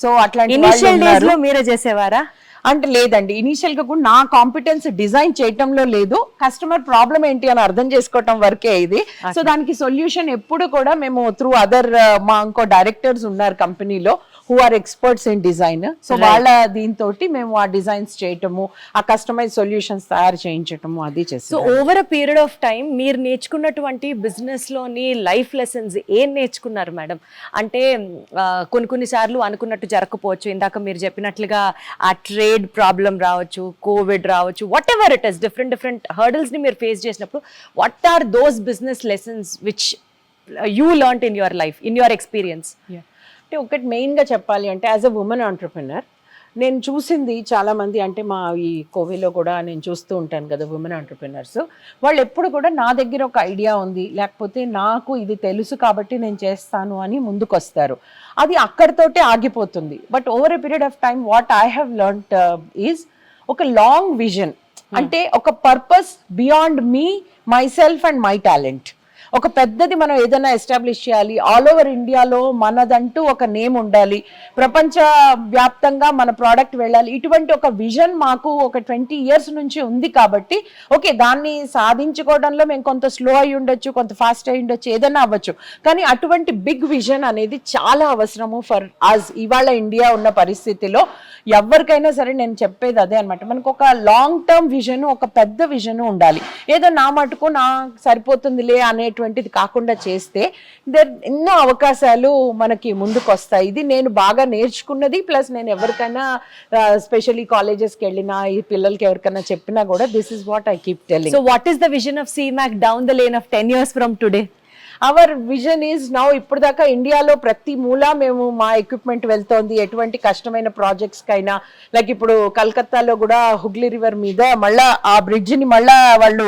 So అట్లాంటి ఇనిషియల్ డేస్ లో మీరే చేసేవారా? అంటే లేదండి, ఇనీషియల్ గా కూడా నా కాంపిటెన్స్ డిజైన్ చేయటంలో లేదు, కస్టమర్ ప్రాబ్లం ఏంటి అని అర్థం చేసుకోవటం వరకే ఇది. సో దానికి సొల్యూషన్ ఎప్పుడు కూడా మేము త్రూ అదర్ మా ఇంకో డైరెక్టర్స్ ఉన్నారు కంపెనీలో who are experts in design. So వాళ్ళ దీంతో మేము ఆ డిజైన్స్ చేయటము, ఆ కస్టమైజ్ సొల్యూషన్స్ తయారు చేయించటము అది చేస్తాం. So over a period of time మీరు నేర్చుకున్నటువంటి బిజినెస్ లోని లైఫ్ లెసన్స్ ఏం నేర్చుకున్నారు మేడం? అంటే కొన్ని సార్లు అనుకున్నట్టు జరగకపోవచ్చు, ఇందాక మీరు చెప్పినట్లుగా ఆ ట్రేడ్ ప్రాబ్లం రావచ్చు, కోవిడ్ రావచ్చు, whatever it is, different hurdles ని మీరు ఫేస్ చేసినప్పుడు what are those business lessons which you learned in your life, in your experience? అంటే ఒకటి మెయిన్గా చెప్పాలి అంటే, యాజ్ అ ఉమెన్ ఆంటర్ప్రినర్ నేను చూసింది చాలామంది, అంటే మా ఈ కోవిలో కూడా నేను చూస్తూ ఉంటాను కదా ఉమెన్ ఆంటర్ప్రినర్స్, వాళ్ళు ఎప్పుడు కూడా నా దగ్గర ఒక ఐడియా ఉంది, లేకపోతే నాకు ఇది తెలుసు కాబట్టి నేను చేస్తాను అని ముందుకు వస్తారు. అది అక్కడితోటే ఆగిపోతుంది. But over a period of time what I have learned is ఒక లాంగ్ విజన్, అంటే ఒక purpose beyond me, my self and my talent. ఒక పెద్దది మనం ఏదైనా ఎస్టాబ్లిష్ చేయాలి, ఆల్ ఓవర్ ఇండియాలో మనదంటూ ఒక నేమ్ ఉండాలి, ప్రపంచ వ్యాప్తంగా మన ప్రోడక్ట్ వెళ్ళాలి, ఇటువంటి ఒక విజన్ మాకు ఒక 20 years నుంచి ఉంది. కాబట్టి ఓకే, దాన్ని సాధించుకోవడంలో మేము కొంత స్లో అయి ఉండొచ్చు, కొంత ఫాస్ట్ అయి ఉండొచ్చు, ఏదైనా అవ్వచ్చు, కానీ అటువంటి బిగ్ విజన్ అనేది చాలా అవసరము ఫర్ అస్. ఇవాళ ఇండియా ఉన్న పరిస్థితిలో ఎవరికైనా సరే నేను చెప్పేది అదే అనమాట, మనకు ఒక లాంగ్ టర్మ్ విజన్, ఒక పెద్ద విజన్ ఉండాలి. ఏదో నా మటుకు నా సరిపోతుందిలే అనేటువంటిది కాకుండా చేస్తే ఎన్నో అవకాశాలు మనకి ముందుకు వస్తాయి. ఇది నేను బాగా నేర్చుకున్నది, ప్లస్ నేను ఎవరికైనా స్పెషల్లీ కాలేజెస్కి వెళ్ళినా, ఈ పిల్లలకి ఎవరికైనా చెప్పినా కూడా this is what I keep telling. So what is the vision of Seemac down the lane of 10 years from today? Our vision is now ఇప్పుడు దాకా ఇండియాలో ప్రతి మూల మేము మా ఎక్విప్మెంట్ వెళ్తోంది. ఎటువంటి కష్టమైన ప్రాజెక్ట్స్ కైనా, లైక్ ఇప్పుడు కలకత్తాలో కూడా హుగ్లీ రివర్ మీద మళ్ళా ఆ బ్రిడ్జ్ ని మళ్ళా వాళ్ళు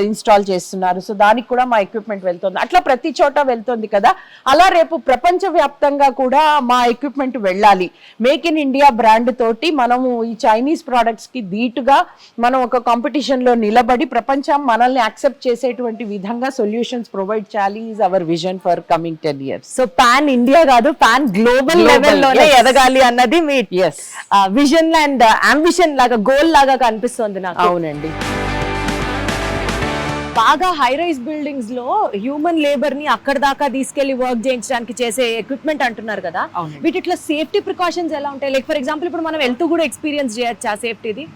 ఇన్స్టాల్ చేస్తున్నారు. సో దానికి కూడా మా ఎక్విప్మెంట్ వెళ్తోంది. అట్లా ప్రతి చోట వెళ్తోంది కదా. అలా రేపు ప్రపంచ వ్యాప్తంగా కూడా మా ఎక్విప్మెంట్ వెళ్ళాలి. మేక్ ఇన్ ఇండియా బ్రాండ్ తోటి మనము ఈ చైనీస్ ప్రోడక్ట్స్ కి ధీటుగా మనం ఒక కాంపిటీషన్ లో నిలబడి ప్రపంచం మనల్ని యాక్సెప్ట్ చేసేటువంటి విధంగా సొల్యూషన్స్ ప్రొవైడ్ చేయాలి. Is our vision for coming 10 years. So pan India కాదు, పాన్ గ్లోబల్ లెవెల్ లోనే ఎదగాలి అన్నది మీ విజన్ అండ్ అంబిషన్ లాగా, గోల్ లాగా కనిపిస్తుంది నాకు. అవునండి. బాగా హై రైజ్ బిల్డింగ్స్ లో హ్యూమన్ లేబర్ ని అక్కడ దాకా తీసుకెళ్లి వర్క్ చేయించడానికి చేసే ఎక్విప్మెంట్ అంటున్నారు కదా, వీటిలో సేఫ్టీ ప్రికాషన్స్ ఎలా ఉంటాయి? లైక్ ఫర్ ఎగ్జాంపుల్ ఇప్పుడు మనం వెళ్తూ కూడా ఎక్స్పీరియన్స్ చేయొచ్చా సేఫ్టీది?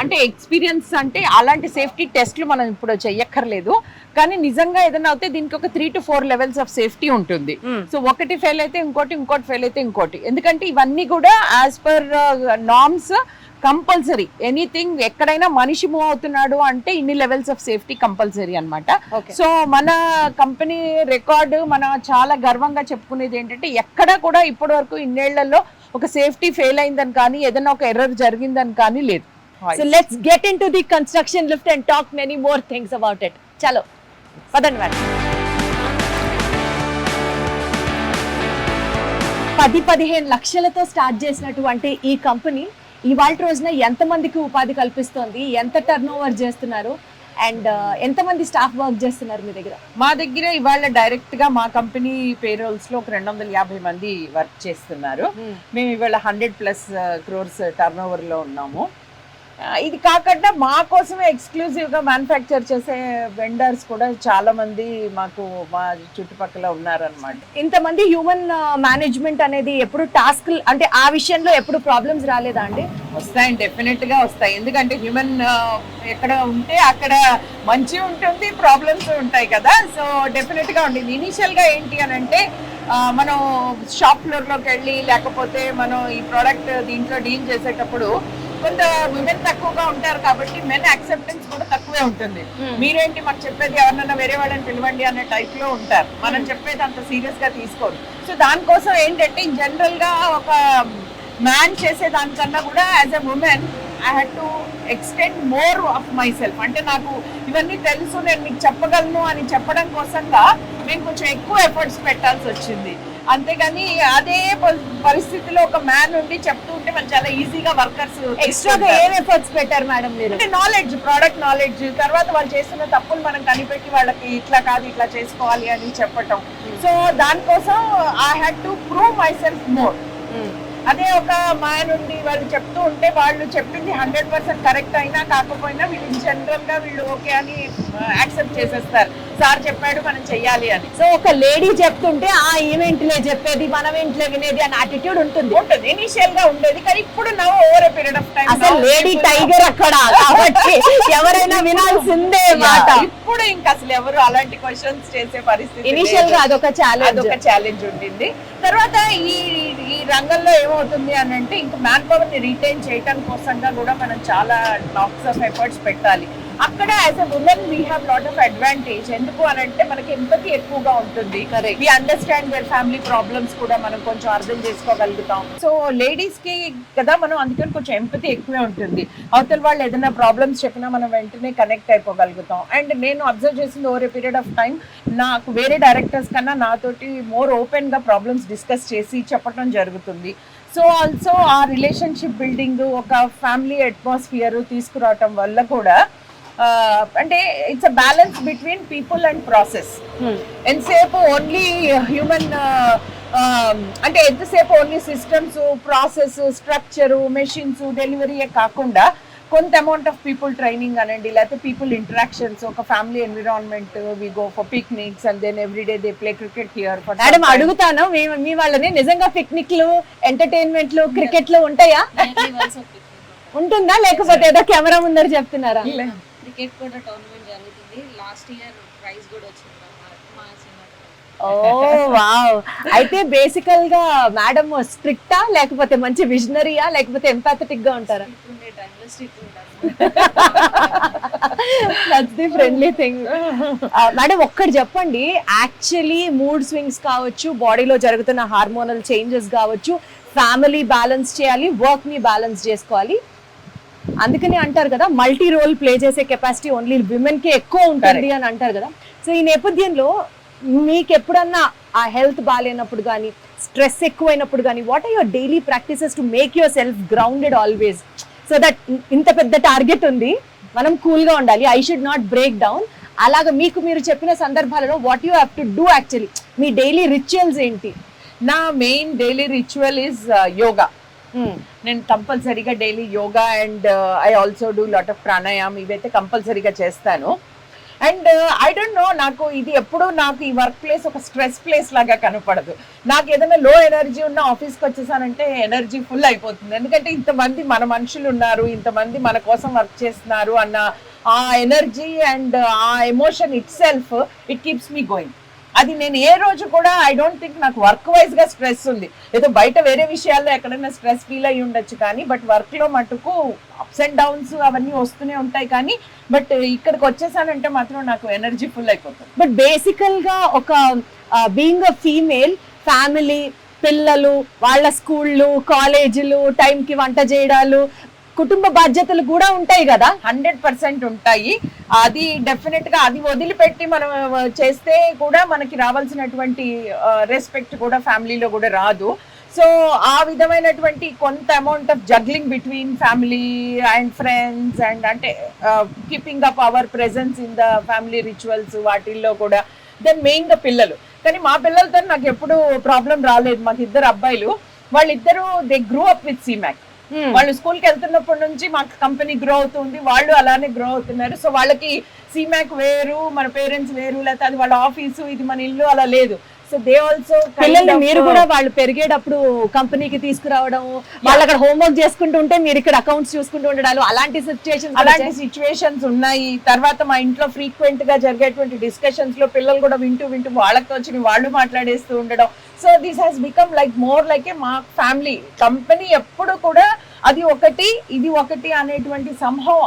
అంటే ఎక్స్పీరియన్స్ అంటే అలాంటి సేఫ్టీ టెస్ట్లు మనం ఇప్పుడు చెయ్యక్కర్లేదు. కానీ నిజంగా ఏదైనా అవుతే దీనికి ఒక 3 to 4 levels ఆఫ్ సేఫ్టీ ఉంటుంది. సో ఒకటి ఫెయిల్ అయితే ఇంకోటి ఫెయిల్ అయితే ఇంకోటి. ఎందుకంటే ఇవన్నీ కూడా as per norms compulsory. Anything ఎక్కడైనా మనిషి మూవ్ అవుతున్నాడు అంటే ఇన్ని లెవెల్స్ ఆఫ్ సేఫ్టీ కంపల్సరీ అన్నమాట. సో మన కంపెనీ రికార్డు మన చాలా గర్వంగా చెప్పుకునేది ఏంటంటే ఎక్కడ కూడా ఇప్పటి వరకు ఇన్నేళ్లలో ఒక సేఫ్టీ ఫెయిల్ అయిందని కానీ ఏదైనా ఒక ఎర్రర్ జరిగిందని కానీ లేదు. So let's get into the construction lift and talk many more things about it. Chalo, padanni madam. 10-15 లక్షలతో స్టార్ట్ చేసినటువంటి ఈ కంపెనీ ఇవాళ రోజున ఎంతమందికి ఉపాధి కల్పిస్తోంది, ఎంత టర్న్ ఓవర్ చేస్తున్నారు, అండ్ ఎంతమంది స్టాఫ్ వర్క్ చేస్తున్నారు మీ దగ్గర? మా దగ్గర ఇవాళ డైరెక్ట్ గా మా కంపెనీ పేరోల్స్ లో ఒక 250 మంది వర్క్ చేస్తున్నారు. మేము ఇవాళ 100+ crores టర్న్ ఓవర్ లో ఉన్నాము. ఇది కాకుండా మా కోసమే ఎక్స్క్లూజివ్ గా మ్యానుఫ్యాక్చర్ చేసే వెండర్స్ కూడా చాలా మంది మాకు మా చుట్టుపక్కల ఉన్నారనమాట. ఇంతమంది హ్యూమన్ మేనేజ్మెంట్ అనేది ఎప్పుడు టాస్క్ అంటే ఆ విషయంలో ఎప్పుడు ప్రాబ్లమ్స్ రాలేదా అండి? వస్తాయి, డెఫినెట్ గా వస్తాయి. ఎందుకంటే హ్యూమన్ ఎక్కడ ఉంటే అక్కడ మంచి ఉంటుంది, ప్రాబ్లమ్స్ ఉంటాయి కదా. సో డెఫినెట్ గా ఉంటుంది. ఇనీషియల్ గా ఏంటి అని అంటే మనం షాప్ ఫ్లోర్ లోకి వెళ్ళి లేకపోతే మనం ఈ ప్రోడక్ట్ దీంట్లో డీల్ చేసేటప్పుడు కొంత విమెన్ తక్కువగా ఉంటారు కాబట్టి మెన్ యాక్సెప్టెన్స్ కూడా తక్కువే ఉంటుంది. మీరేంటి మాకు చెప్పేది, ఎవరినైనా వేరే వాళ్ళని పిలవండి అనే టైప్ లో ఉంటారు. మనం చెప్పేది అంత సీరియస్ గా తీసుకోరు. సో దానికోసం ఏంటంటే జనరల్ గా ఒక మ్యాన్ చేసే దానికన్నా కూడా as a women I had to extend more of my self. అంటే నాకు ఇవన్నీ తెలుసు, నేను మీకు చెప్పగలను అని చెప్పడం కోసంగా మేము కొంచెం ఎక్కువ ఎఫర్ట్స్ పెట్టాల్సి వచ్చింది. అంతేగాని అదే పరిస్థితిలో ఒక మ్యాన్ ఉండి చెప్తూ ఉంటే మనం చాలా ఈజీగా వర్కర్స్ ఎక్స్ట్రాగా ఏం ఎఫర్ట్స్ పెట్టారు మేడం మీరు? అంటే నాలెడ్జ్, ప్రోడక్ట్ నాలెడ్జ్, తర్వాత వాళ్ళు చేస్తున్న తప్పులు మనం కనిపెట్టి వాళ్ళకి ఇట్లా కాదు ఇట్లా చేసుకోవాలి అని చెప్పటం. సో దానికోసం I had to prove my self more. అదే ఒక మ్యాన్ ఉండి వాళ్ళు చెప్తూ ఉంటే వాళ్ళు చెప్పింది 100% కరెక్ట్ అయినా కాకపోయినా వీళ్ళు జనరల్ గా వీళ్ళు ఓకే అని యాక్సెప్ట్ చేసేస్తారు. సార్ చెప్పాడు మనం చెయ్యాలి అని. సో ఒక లేడీ చెప్తుంటే ఆ ఈవెంట్లే చెప్పేది, మనం ఇంట్లో వినేది అని యాటిట్యూడ్ ఉంటుంది. ఇనిషియల్ గా ఉండేది. కానీ ఇప్పుడు నా ఓవర్ పీరియడ్ ఆఫ్ టైం అసలు లేడీ టైగర్ అక్కడ కాబట్టి ఎవరైనా వినాల్సిందే మాట. ఇప్పుడు ఇంకా అసలు ఎవరు అలాంటి క్వశ్చన్స్ చేసే పరిస్థితి. ఇనిషియల్ గా అదొక ఛాలెంజ్ ఉండింది. తర్వాత ఈ రంగంలో ఏమవుతుంది అని అంటే ఇంకా మ్యాన్ పవర్ ని రిటైన్ చేయడం కోసంగా కూడా మనం చాలా లాట్స్ ఆఫ్ ఎఫర్ట్స్ పెట్టాలి. అక్కడ as a women we have lot of advantage. ఎందుకు అని అంటే మనకి ఎంపతి ఎక్కువగా ఉంటుంది. We understand their family problems కూడా మనం కొంచెం అర్థం చేసుకోగలుగుతాం. సో లేడీస్ కి కదా మనం అందుకని కొంచెం ఎంపతి ఎక్కువే ఉంటుంది. అవతల వాళ్ళు ఏదైనా ప్రాబ్లమ్స్ చెప్పినా మనం వెంటనే కనెక్ట్ అయిపోగలుగుతాం. అండ్ నేను అబ్జర్వ్ చేసింది over a period of time నాకు వేరే డైరెక్టర్స్ కన్నా నాతోటి మోర్ ఓపెన్ గా ప్రాబ్లమ్స్ డిస్కస్ చేసి చెప్పడం జరుగుతుంది. సో ఆల్సో ఆ రిలేషన్షిప్ బిల్డింగ్, ఒక ఫ్యామిలీ అట్మాస్ఫియర్ తీసుకురావటం వల్ల కూడా అంటే it's a balance between people and process. ఎంతసేపు ఓన్లీ హ్యూమన్ అంటే ఎంతసేపు only systems, process, structure, machines, డెలివరీయే కాకుండా కొంత అమౌంట్ ఆఫ్ పీపుల్ ట్రైనింగ్ అనండి, లేకపోతే పీపుల్ ఇంటరాక్షన్స్, ఒక family environment, we go for picnics and then every day they play cricket here. Madam అడుగుతాను, మీ వాళ్ళని నిజంగా పిక్నిక్లు, ఎంటర్టైన్మెంట్లు, క్రికెట్లు ఉంటాయా? ఉంటుందా లేకపోతే ఏదో కెమెరా ముందర చెప్తున్నారా? క్రికెట్ కూడా టోర్నమెంట్ జరుగుతుంది. లాస్ట్ ఇయర్ ప్రైజ్ కూడా వచ్చింది మా సినిమా. ఓ వావ్. అయితే బేసికల్ గా మేడం స్ట్రిక్టా లేకపోతే మంచి విజనరీయా లేకపోతే ఎంపాథెటిక్ గా ఉంటారా? ఉండే టైంలో స్ట్రిక్ట్ ఉంటారు. That's the friendly thing. Madam ఒక్కటి చెప్పండి, యాక్చువల్లీ మూడ్ స్వింగ్స్ కావచ్చు, బాడీలో జరుగుతున్న హార్మోనల్ చేంజెస్ కావచ్చు, ఫ్యామిలీ బ్యాలెన్స్ చేయాలి, వర్క్ ని బ్యాలెన్స్ చేసుకోవాలి. అందుకని అంటారు కదా మల్టీ రోల్ ప్లే చేసే కెపాసిటీ ఓన్లీ విమెన్ కి ఎక్కువ ఉంటుంది అని అంటారు కదా. సో ఈ నేపథ్యంలో మీకు ఎప్పుడన్నా ఆ హెల్త్ బాగాలేనప్పుడు కానీ, స్ట్రెస్ ఎక్కువైనప్పుడు కానీ, what are your daily practices to make yourself grounded always, so that ఇంత పెద్ద టార్గెట్ ఉంది, మనం కూల్ గా ఉండాలి, I should not break down, అలాగా మీకు మీరు చెప్పిన సందర్భాలలో what you have to do actually, మీ డైలీ రిచువల్స్ ఏంటి? నా main daily ritual is yoga. నేను కంపల్సరీగా daily yoga and I also do lot of ప్రాణాయామం, ఇవైతే కంపల్సరీగా చేస్తాను. అండ్ ఐ డోంట్ నో, నాకు ఇది ఎప్పుడు నాకు ఈ వర్క్ ప్లేస్ ఒక స్ట్రెస్ ప్లేస్ లాగా కనపడదు. నాకు ఏదైనా లో ఎనర్జీ ఉన్న ఆఫీస్కి వచ్చేసానంటే ఎనర్జీ ఫుల్ అయిపోతుంది. ఎందుకంటే ఇంతమంది మన మనుషులు ఉన్నారు, ఇంతమంది మన కోసం వర్క్ చేస్తున్నారు అన్న ఆ ఎనర్జీ అండ్ ఆ emotion it self it keeps me going. అది నేను ఏ రోజు కూడా ఐ డోంట్ థింక్ నాకు వర్క్ వైజ్ గా స్ట్రెస్ ఉంది. ఏదో బయట వేరే విషయాల్లో ఎక్కడైనా స్ట్రెస్ ఫీల్ అయ్యి ఉండొచ్చు కానీ, బట్ వర్క్ లో మటుకు అప్స్ అండ్ డౌన్స్ అవన్నీ వస్తూనే ఉంటాయి కానీ, బట్ ఇక్కడికి వచ్చేసానంటే మాత్రం నాకు ఎనర్జీ ఫుల్ అయిపోతుంది. బట్ బేసికల్ గా ఒక బీయింగ్ అ ఫీమేల్, ఫ్యామిలీ, పిల్లలు, వాళ్ళ స్కూళ్ళు, కాలేజీలు, టైంకి వంట చేయడాలు, కుటుంబ బాధ్యతలు కూడా ఉంటాయి కదా. 100% ఉంటాయి. అది డెఫినెట్ గా అది వదిలిపెట్టి మనం చేస్తే కూడా మనకి రావాల్సినటువంటి రెస్పెక్ట్ కూడా ఫ్యామిలీలో కూడా రాదు. సో ఆ విధమైనటువంటి కొంత amount of juggling between family and friends and అంటే keeping up our presence in the family rituals, వాటిల్లో కూడా దెన్ మెయిన్ గా పిల్లలు. కానీ మా పిల్లలతో నాకు ఎప్పుడు ప్రాబ్లం రాలేదు. మాకు 2 అబ్బాయిలు, వాళ్ళిద్దరూ దే గ్రూ అప్ విత్ సిమాక్. వాళ్ళు స్కూల్కి వెళ్తున్నప్పటి నుంచి మాకు కంపెనీ గ్రో అవుతుంది, వాళ్ళు అలానే గ్రో అవుతున్నారు. సో వాళ్ళకి సిమాక్ వేరు, మన పేరెంట్స్ వేరు, లేకపోతే అది వాళ్ళ ఆఫీసు, ఇది మన ఇల్లు అలా లేదు. సో దే ఆల్సో పిల్లల్ని మీరు కూడా వాళ్ళు పెరిగేటప్పుడు కంపెనీకి తీసుకురావడం, వాళ్ళు అక్కడ హోంవర్క్ చేసుకుంటూ ఉంటే మీరు ఇక్కడ అకౌంట్స్ చూసుకుంటూ ఉండడాలు, అలాంటి సిచ్యువేషన్స్ ఉన్నాయి. తర్వాత మా ఇంట్లో ఫ్రీక్వెంట్ గా జరిగేటువంటి డిస్కషన్స్ లో పిల్లలు కూడా వింటూ వాళ్ళతో వచ్చి వాళ్ళు మాట్లాడేస్తూ ఉండడం. So this has become like more like ఏ మా ఫ్యామిలీ. కంపెనీ ఎప్పుడు కూడా అది ఒకటి ఇది ఒకటి అనేటువంటి సంభవం,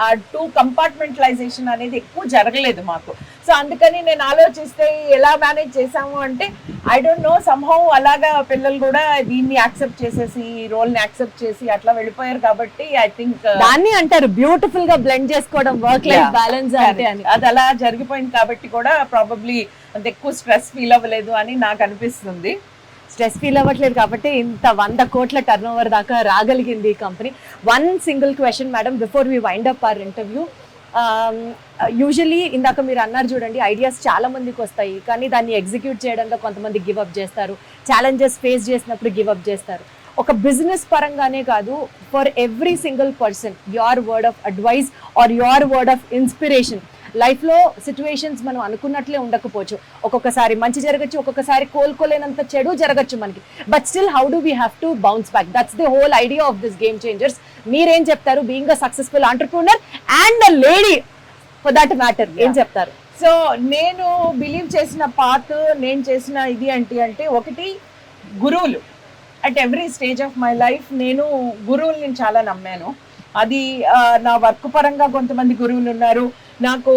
ఆ 2 కంపార్ట్మెంటలైజేషన్ అనేది ఎక్కువ జరగలేదు మాకు. సో అందుకని నేను ఆలోచిస్తే ఎలా మేనేజ్ చేసాము అంటే ఐ డోంట్ నో, సంభవం అలాగా పిల్లలు కూడా దీన్ని యాక్సెప్ట్ చేసేసి, ఈ రోల్ ని యాక్సెప్ట్ చేసి అట్లా వెళ్ళిపోయారు. కాబట్టి ఐ థింక్ దాన్ని అంటారు బ్యూటిఫుల్ గా బ్లెండ్ చేసుకోవడం, వర్క్ లైఫ్ బ్యాలెన్స్ అంటే అని. అది అలా జరిగిపోయింది కాబట్టి కూడా ప్రాబబ్లీ అంత ఎక్కువ స్ట్రెస్ ఫీల్ అవ్వలేదు అని నాకు అనిపిస్తుంది. స్ట్రెస్ ఫీల్ అవ్వట్లేదు కాబట్టి ఇంత 100 కోట్ల టర్న్ ఓవర్ దాకా రాగలిగింది ఈ company. One single question madam before we wind up our interview. Usually ఇందాక మీరు అన్నారు చూడండి, ఐడియాస్ చాలా మందికి వస్తాయి కానీ దాన్ని ఎగ్జిక్యూట్ చేయడంలో కొంతమంది గివ్ అప్ చేస్తారు, ఛాలెంజెస్ ఫేస్ చేసినప్పుడు గివ్ అప్ చేస్తారు. ఒక బిజినెస్ పరంగానే కాదు, for every single person your word of advice are your word of inspiration. లైఫ్లో సిచ్యువేషన్స్ మనం అనుకున్నట్లే ఉండకపోవచ్చు, ఒక్కొక్కసారి మంచి జరగచ్చు, ఒక్కొక్కసారి కోలుకోలేనంత చెడు జరగచ్చు మనకి. But still how do we have to bounce back? That's the whole idea of this game changers. మీరేం చెప్తారు, being a successful entrepreneur and a lady for that matter, ఏం చెప్తారు? సో నేను బిలీవ్ చేసిన పాత్, నేను చేసిన ఇది ఏంటి అంటే, ఒకటి గురువులు. At every stage of my life నేను గురువుల్ని చాలా నమ్మాను. అది నా వర్క్ పరంగా కొంతమంది గురువులు ఉన్నారు, నాకు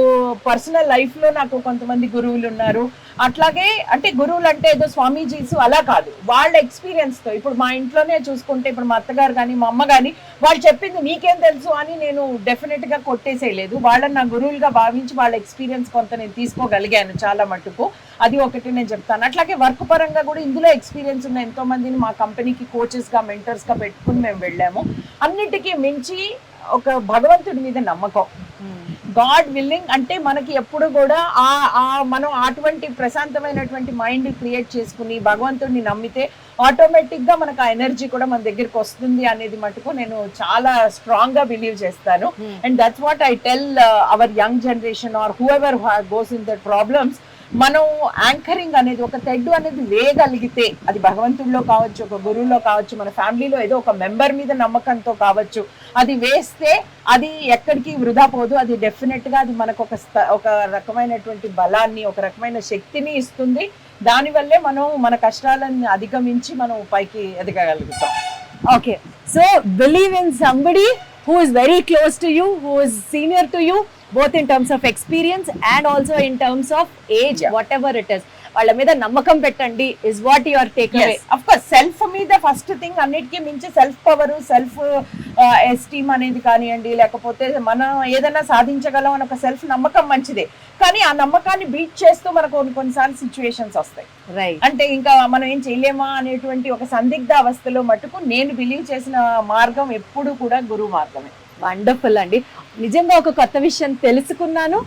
పర్సనల్ లైఫ్లో నాకు కొంతమంది గురువులు ఉన్నారు. అట్లాగే అంటే గురువులు అంటే ఏదో స్వామీజీస్ అలా కాదు, వాళ్ళ ఎక్స్పీరియన్స్తో. ఇప్పుడు మా ఇంట్లోనే చూసుకుంటే, ఇప్పుడు మా అత్తగారు కానీ మా అమ్మ కానీ వాళ్ళు చెప్పింది నీకేం తెలుసు అని నేను డెఫినెట్గా కొట్టేసేయలేదు. వాళ్ళని నా గురువులుగా భావించి వాళ్ళ ఎక్స్పీరియన్స్ కొంత నేను తీసుకోగలిగాను చాలా మటుకు. అది ఒకటి నేను చెప్తాను. అట్లాగే వర్క్ పరంగా కూడా ఇందులో ఎక్స్పీరియన్స్ ఉన్న ఎంతో మందిని మా కంపెనీకి కోచెస్గా, మెంటర్స్గా పెట్టుకుని మేము వెళ్ళాము. అన్నిటికీ మించి ఒక భగవంతుడి మీద నమ్మకం, గాడ్ విల్లింగ్. అంటే మనకి ఎప్పుడు కూడా మనం అటువంటి ప్రశాంతమైనటువంటి మైండ్ క్రియేట్ చేసుకుని భగవంతుడిని నమ్మితే ఆటోమేటిక్గా మనకు ఆ ఎనర్జీ కూడా మన దగ్గరికి వస్తుంది అనేది మటుకు నేను చాలా స్ట్రాంగ్గా బిలీవ్ చేస్తాను. And that's what I tell hour young generation or whoever goes in that problems. మనం యాంకరింగ్ అనేది, ఒక తెడ్డు అనేది వేయగలిగితే, అది భగవంతుడిలో కావచ్చు, ఒక గురువులో కావచ్చు, మన ఫ్యామిలీలో ఏదో ఒక మెంబర్ మీద నమ్మకంతో కావచ్చు, అది వేస్తే అది ఎక్కడికి వృధా పోదు. అది డెఫినెట్గా అది మనకు ఒక రకమైనటువంటి బలాన్ని, ఒక రకమైన శక్తిని ఇస్తుంది. దానివల్లే మనం మన కష్టాలను అధిగమించి మనం పైకి ఎదగగలుగుతాం. Okay, so believe in somebody who is very close to you, who is senior to you, both in terms of experience and also in terms of age, Yeah. whatever it is. వాళ్ళ మీద నమ్మకం పెట్టండి is what your takeaway. Of course self మీద first thing, అన్నిటికీ మించి self power, self esteem అనేది కానివ్వండి, లేకపోతే మనం ఏదైనా సాధించగలం అని ఒక సెల్ఫ్ నమ్మకం మంచిదే. కానీ ఆ నమ్మకాన్ని బీట్ చేస్తూ మనకు కొన్నిసార్లు సిచ్యువేషన్స్ వస్తాయి. Right. అంటే ఇంకా మనం ఏం చేయలేమా అనేటువంటి ఒక సందిగ్ధ అవస్థలో మటుకు నేను బిలీవ్ చేసిన మార్గం ఎప్పుడు కూడా గురువు మార్గమే. వండర్ఫుల్ అండి, నిజంగా ఒక కొత్త విషయం తెలుసుకున్నాను.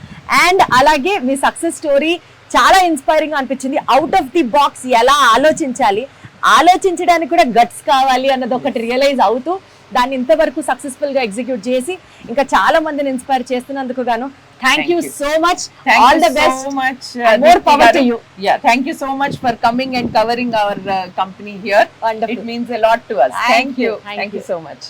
అండ్ అలాగే మీ సక్సెస్ స్టోరీ చాలా ఇన్స్పైరింగ్ అనిపించింది. అవుట్ ఆఫ్ ది బాక్స్ ఎలా ఆలోచించాలి, ఆలోచించడానికి కూడా గట్స్ కావాలి అన్నది ఒకటి రియలైజ్ అవుతూ దాన్ని ఇంతవరకు సక్సెస్ఫుల్ గా ఎగ్జిక్యూట్ చేసి ఇంకా చాలా మందిని ఇన్స్పైర్ చేస్తున్నందుకు గాను thank you so much. All the best, more power to you. Yeah, thank you so much for coming and covering our company here. Wonderful. It means a lot to us. Thank you. Thank you so much.